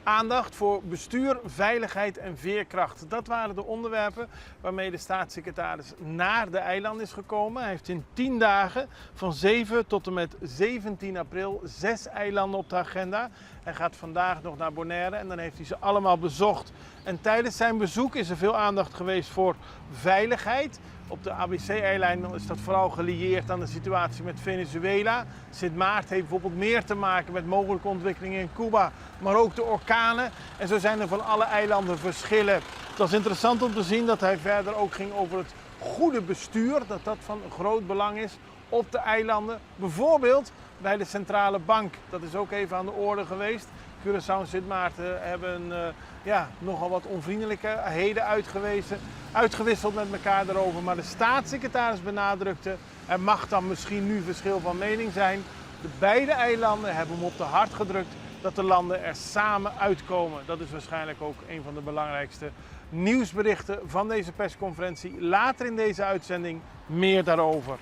Aandacht voor bestuur, veiligheid en veerkracht. Dat waren de onderwerpen waarmee de staatssecretaris naar de eilanden is gekomen. Hij heeft in 10 dagen van 7 tot en met 17 april 6 eilanden op de agenda. Hij gaat vandaag nog naar Bonaire en dan heeft hij ze allemaal bezocht. En tijdens zijn bezoek is er veel aandacht geweest voor veiligheid. Op de ABC-eilanden is dat vooral gelieerd aan de situatie met Venezuela. Sint Maarten heeft bijvoorbeeld meer te maken met mogelijke ontwikkelingen in Cuba, maar ook de orkanen. En zo zijn er van alle eilanden verschillen. Het was interessant om te zien dat hij verder ook ging over het goede bestuur, dat dat van groot belang is op de eilanden. Bijvoorbeeld bij de centrale bank. Dat is ook even aan de orde geweest. Curaçao en Sint Maarten hebben nogal wat onvriendelijkheden uitgewisseld met elkaar daarover. Maar de staatssecretaris benadrukte, er mag dan misschien nu verschil van mening zijn. De beide eilanden hebben hem op de hart gedrukt dat de landen er samen uitkomen. Dat is waarschijnlijk ook een van de belangrijkste nieuwsberichten van deze persconferentie. Later in deze uitzending meer daarover.